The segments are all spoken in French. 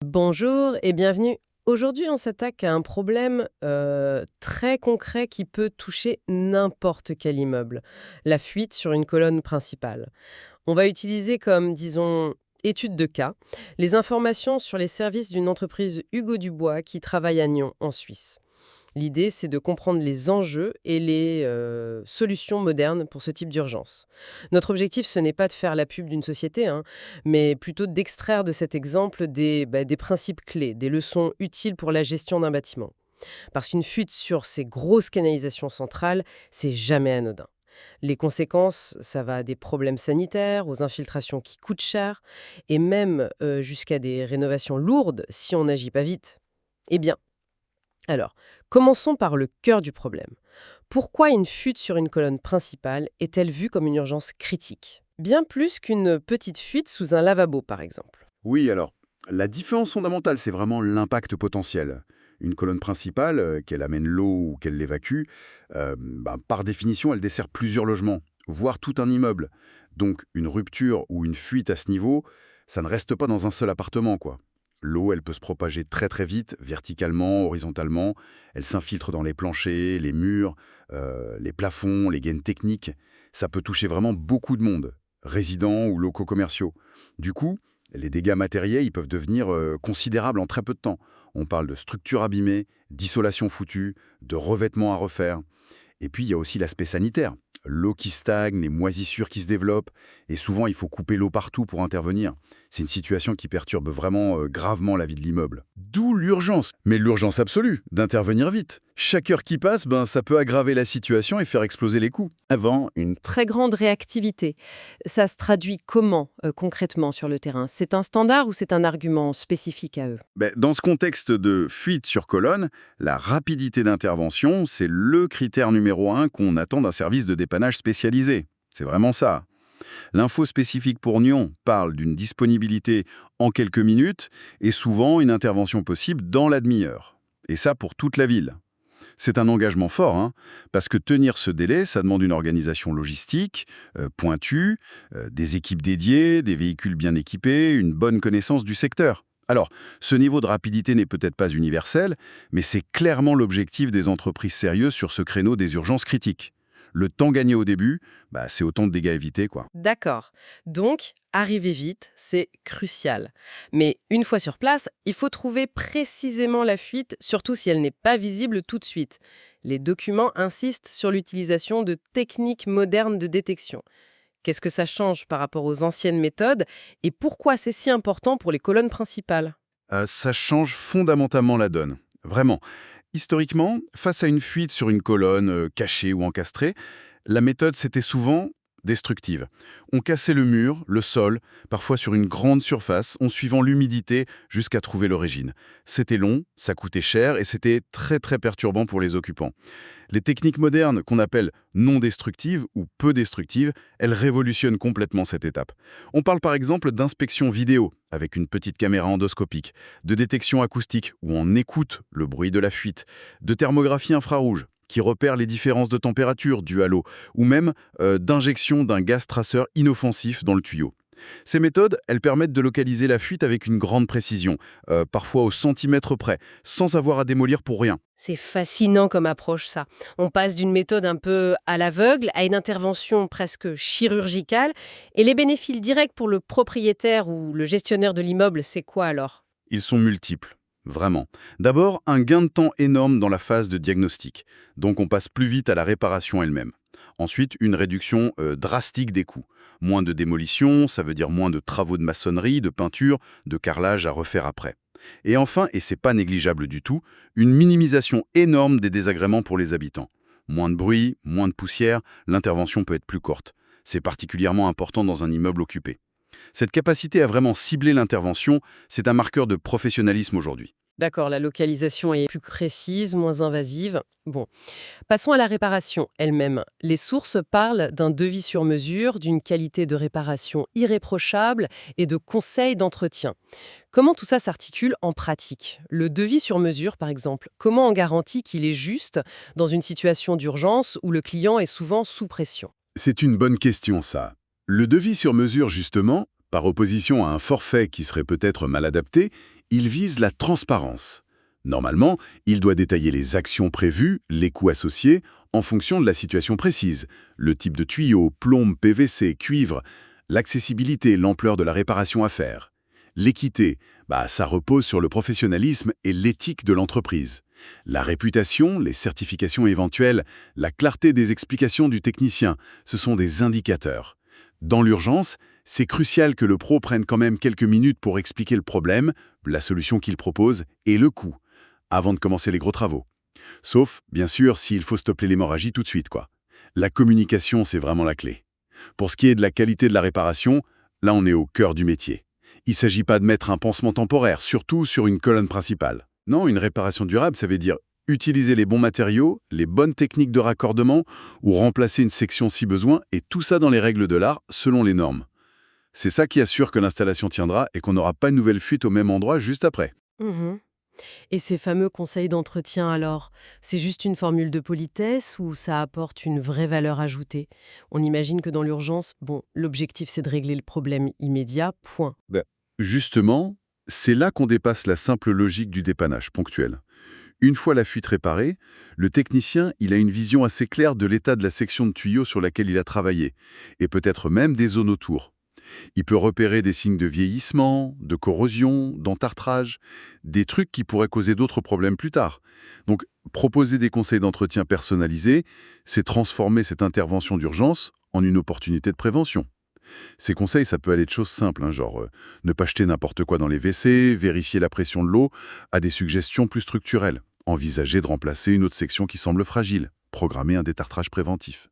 Bonjour et bienvenue. Aujourd'hui, on s'attaque à un problème très concret qui peut toucher n'importe quel immeuble, la fuite sur une colonne principale. On va utiliser comme, disons, étude de cas, les informations sur les services d'une entreprise Hugo Dubois qui travaille à Nyon, en Suisse. L'idée, c'est de comprendre les enjeux et les solutions modernes pour ce type d'urgence. Notre objectif, ce n'est pas de faire la pub d'une société, hein, mais plutôt d'extraire de cet exemple des principes clés, des leçons utiles pour la gestion d'un bâtiment. Parce qu'une fuite sur ces grosses canalisations centrales, c'est jamais anodin. Les conséquences, ça va des problèmes sanitaires, aux infiltrations qui coûtent cher, et même jusqu'à des rénovations lourdes si on n'agit pas vite. Eh bien, alors, commençons par le cœur du problème. Pourquoi une fuite sur une colonne principale est-elle vue comme une urgence critique? Bien plus qu'une petite fuite sous un lavabo, par exemple. Oui, alors, la différence fondamentale, c'est vraiment l'impact potentiel. Une colonne principale, qu'elle amène l'eau ou qu'elle l'évacue, par définition, elle dessert plusieurs logements, voire tout un immeuble. Donc, une rupture ou une fuite à ce niveau, ça ne reste pas dans un seul appartement, quoi. L'eau, elle peut se propager très très vite, verticalement, horizontalement. Elle s'infiltre dans les planchers, les murs, les plafonds, les gaines techniques. Ça peut toucher vraiment beaucoup de monde, résidents ou locaux commerciaux. Du coup, les dégâts matériels ils peuvent devenir considérables en très peu de temps. On parle de structures abîmées, d'isolation foutue, de revêtements à refaire. Et puis, il y a aussi l'aspect sanitaire. L'eau qui stagne, les moisissures qui se développent, et souvent, il faut couper l'eau partout pour intervenir. C'est une situation qui perturbe vraiment gravement la vie de l'immeuble. D'où l'urgence, mais l'urgence absolue, d'intervenir vite. Chaque heure qui passe, ça peut aggraver la situation et faire exploser les coûts. Avant, une Très grande réactivité. Ça se traduit comment concrètement sur le terrain? C'est un standard ou c'est un argument spécifique à eux? Dans ce contexte de fuite sur colonne, la rapidité d'intervention, c'est le critère numéro un qu'on attend d'un service de dépannage spécialisé. C'est vraiment ça. L'info spécifique pour Nyon parle d'une disponibilité en quelques minutes et souvent une intervention possible dans la demi-heure. Et ça pour toute la ville. C'est un engagement fort, hein, parce que tenir ce délai, ça demande une organisation logistique pointue, des équipes dédiées, des véhicules bien équipés, une bonne connaissance du secteur. Alors, ce niveau de rapidité n'est peut-être pas universel, mais c'est clairement l'objectif des entreprises sérieuses sur ce créneau des urgences critiques. Le temps gagné au début, c'est autant de dégâts évités, quoi. D'accord. Donc, arriver vite, c'est crucial. Mais une fois sur place, il faut trouver précisément la fuite, surtout si elle n'est pas visible tout de suite. Les documents insistent sur l'utilisation de techniques modernes de détection. Qu'est-ce que ça change par rapport aux anciennes méthodes et pourquoi c'est si important pour les colonnes principales? Ça change fondamentalement la donne. Vraiment. Historiquement, face à une fuite sur une colonne cachée ou encastrée, la méthode c'était souvent destructive. On cassait le mur, le sol, parfois sur une grande surface, en suivant l'humidité jusqu'à trouver l'origine. C'était long, ça coûtait cher et c'était très très perturbant pour les occupants. Les techniques modernes qu'on appelle non destructives ou peu destructives, elles révolutionnent complètement cette étape. On parle par exemple d'inspection vidéo avec une petite caméra endoscopique, de détection acoustique où on écoute le bruit de la fuite, de thermographie infrarouge qui repère les différences de température dues à l'eau, ou même d'injection d'un gaz traceur inoffensif dans le tuyau. Ces méthodes, elles permettent de localiser la fuite avec une grande précision, parfois au centimètre près, sans avoir à démolir pour rien. C'est fascinant comme approche, ça. On passe d'une méthode un peu à l'aveugle à une intervention presque chirurgicale. Et les bénéfices directs pour le propriétaire ou le gestionnaire de l'immeuble, c'est quoi alors? Ils sont multiples, vraiment. D'abord, un gain de temps énorme dans la phase de diagnostic, donc on passe plus vite à la réparation elle-même. Ensuite, une réduction drastique des coûts. Moins de démolition, ça veut dire moins de travaux de maçonnerie, de peinture, de carrelage à refaire après. Et enfin, et c'est pas négligeable du tout, une minimisation énorme des désagréments pour les habitants. Moins de bruit, moins de poussière, l'intervention peut être plus courte. C'est particulièrement important dans un immeuble occupé. Cette capacité à vraiment cibler l'intervention, c'est un marqueur de professionnalisme aujourd'hui. D'accord, la localisation est plus précise, moins invasive. Bon, passons à la réparation elle-même. Les sources parlent d'un devis sur mesure, d'une qualité de réparation irréprochable et de conseils d'entretien. Comment tout ça s'articule en pratique? Le devis sur mesure, par exemple, comment on garantit qu'il est juste dans une situation d'urgence où le client est souvent sous pression? C'est une bonne question, ça. Le devis sur mesure, justement, Par opposition à un forfait qui serait peut-être mal adapté, il vise la transparence. Normalement, il doit détailler les actions prévues, les coûts associés, en fonction de la situation précise, le type de tuyau, plombe, PVC, cuivre, l'accessibilité, l'ampleur de la réparation à faire. L'équité, ça repose sur le professionnalisme et l'éthique de l'entreprise. La réputation, les certifications éventuelles, la clarté des explications du technicien, ce sont des indicateurs. Dans l'urgence, c'est crucial que le pro prenne quand même quelques minutes pour expliquer le problème, la solution qu'il propose et le coût, avant de commencer les gros travaux. Sauf, bien sûr, s'il faut stopper l'hémorragie tout de suite, quoi. La communication, c'est vraiment la clé. Pour ce qui est de la qualité de la réparation, là on est au cœur du métier. Il ne s'agit pas de mettre un pansement temporaire, surtout sur une colonne principale. Non, une réparation durable, ça veut dire utiliser les bons matériaux, les bonnes techniques de raccordement ou remplacer une section si besoin, et tout ça dans les règles de l'art, selon les normes. C'est ça qui assure que l'installation tiendra et qu'on n'aura pas une nouvelle fuite au même endroit juste après. Mhm. Et ces fameux conseils d'entretien alors, c'est juste une formule de politesse ou ça apporte une vraie valeur ajoutée? On imagine que dans l'urgence, l'objectif c'est de régler le problème immédiat, point. Justement, c'est là qu'on dépasse la simple logique du dépannage ponctuel. Une fois la fuite réparée, le technicien il a une vision assez claire de l'état de la section de tuyau sur laquelle il a travaillé, et peut-être même des zones autour. Il peut repérer des signes de vieillissement, de corrosion, d'entartrage, des trucs qui pourraient causer d'autres problèmes plus tard. Donc, proposer des conseils d'entretien personnalisés, c'est transformer cette intervention d'urgence en une opportunité de prévention. Ces conseils, ça peut aller de choses simples, genre ne pas jeter n'importe quoi dans les WC, vérifier la pression de l'eau, à des suggestions plus structurelles. Envisager de remplacer une autre section qui semble fragile, programmer un détartrage préventif.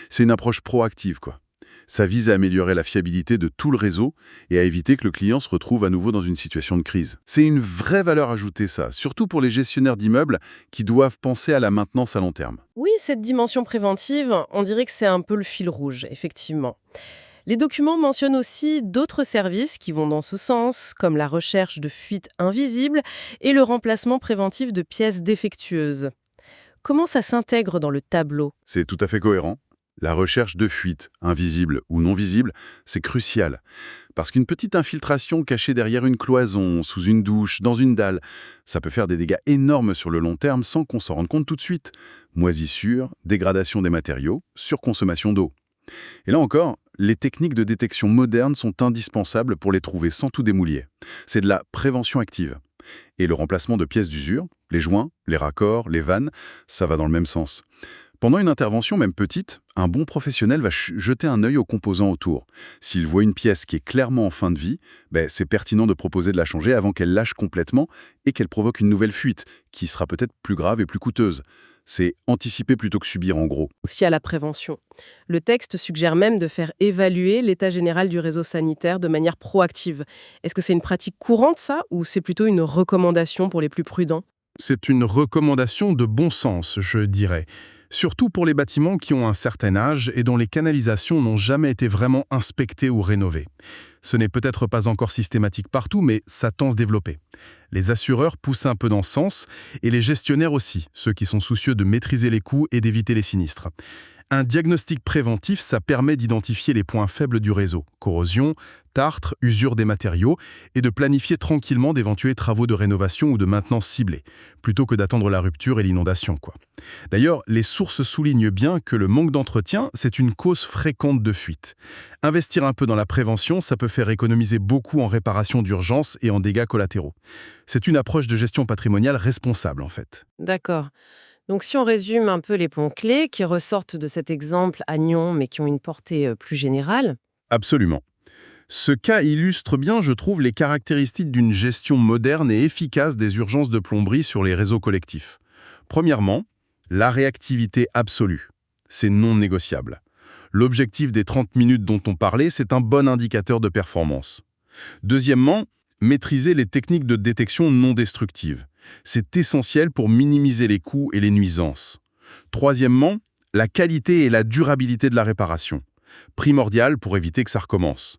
C'est une approche proactive, quoi. Ça vise à améliorer la fiabilité de tout le réseau et à éviter que le client se retrouve à nouveau dans une situation de crise. C'est une vraie valeur ajoutée, ça, surtout pour les gestionnaires d'immeubles qui doivent penser à la maintenance à long terme. Oui, cette dimension préventive, on dirait que c'est un peu le fil rouge, effectivement. Les documents mentionnent aussi d'autres services qui vont dans ce sens, comme la recherche de fuites invisibles et le remplacement préventif de pièces défectueuses. Comment ça s'intègre dans le tableau? C'est tout à fait cohérent. La recherche de fuites, invisibles ou non visibles, c'est crucial. Parce qu'une petite infiltration cachée derrière une cloison, sous une douche, dans une dalle, ça peut faire des dégâts énormes sur le long terme sans qu'on s'en rende compte tout de suite. Moisissure, dégradation des matériaux, surconsommation d'eau. Et là encore, les techniques de détection modernes sont indispensables pour les trouver sans tout démouiller. C'est de la prévention active. Et le remplacement de pièces d'usure, les joints, les raccords, les vannes, ça va dans le même sens. Pendant une intervention, même petite, un bon professionnel va jeter un œil aux composants autour. S'il voit une pièce qui est clairement en fin de vie, c'est pertinent de proposer de la changer avant qu'elle lâche complètement et qu'elle provoque une nouvelle fuite, qui sera peut-être plus grave et plus coûteuse. C'est anticiper plutôt que subir en gros. Aussi à la prévention. Le texte suggère même de faire évaluer l'état général du réseau sanitaire de manière proactive. Est-ce que c'est une pratique courante, ça, ou c'est plutôt une recommandation pour les plus prudents? C'est une recommandation de bon sens, je dirais. Surtout pour les bâtiments qui ont un certain âge et dont les canalisations n'ont jamais été vraiment inspectées ou rénovées. Ce n'est peut-être pas encore systématique partout, mais ça tend à se développer. Les assureurs poussent un peu dans ce sens, et les gestionnaires aussi, ceux qui sont soucieux de maîtriser les coûts et d'éviter les sinistres. Un diagnostic préventif, ça permet d'identifier les points faibles du réseau, corrosion, tartre, usure des matériaux, et de planifier tranquillement d'éventuels travaux de rénovation ou de maintenance ciblés, plutôt que d'attendre la rupture et l'inondation, quoi. D'ailleurs, les sources soulignent bien que le manque d'entretien, c'est une cause fréquente de fuite. Investir un peu dans la prévention, ça peut faire économiser beaucoup en réparation d'urgence et en dégâts collatéraux. C'est une approche de gestion patrimoniale responsable, en fait. D'accord. Donc si on résume un peu les points clés qui ressortent de cet exemple à Nyon, mais qui ont une portée plus générale. Absolument. Ce cas illustre bien, je trouve, les caractéristiques d'une gestion moderne et efficace des urgences de plomberie sur les réseaux collectifs. Premièrement, la réactivité absolue. C'est non négociable. L'objectif des 30 minutes dont on parlait, c'est un bon indicateur de performance. Deuxièmement, maîtriser les techniques de détection non destructives. C'est essentiel pour minimiser les coûts et les nuisances. Troisièmement, la qualité et la durabilité de la réparation. Primordial pour éviter que ça recommence.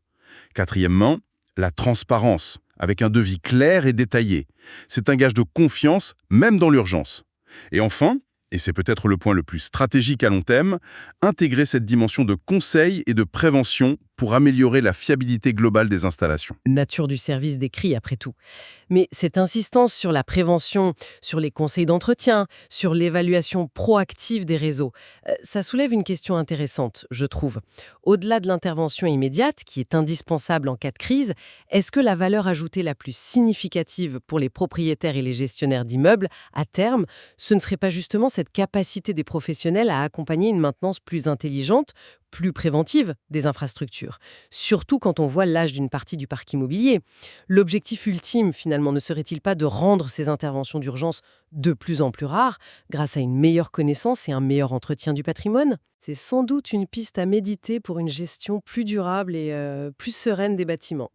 Quatrièmement, la transparence, avec un devis clair et détaillé. C'est un gage de confiance, même dans l'urgence. Et enfin, et c'est peut-être le point le plus stratégique à long terme, intégrer cette dimension de conseil et de prévention pour améliorer la fiabilité globale des installations. Nature du service décrit après tout. Mais cette insistance sur la prévention, sur les conseils d'entretien, sur l'évaluation proactive des réseaux, ça soulève une question intéressante, je trouve. Au-delà de l'intervention immédiate, qui est indispensable en cas de crise, est-ce que la valeur ajoutée la plus significative pour les propriétaires et les gestionnaires d'immeubles, à terme, ce ne serait pas justement cette capacité des professionnels à accompagner une maintenance plus intelligente, plus préventive des infrastructures, surtout quand on voit l'âge d'une partie du parc immobilier? L'objectif ultime, finalement, ne serait-il pas de rendre ces interventions d'urgence de plus en plus rares grâce à une meilleure connaissance et un meilleur entretien du patrimoine? C'est sans doute une piste à méditer pour une gestion plus durable et plus sereine des bâtiments.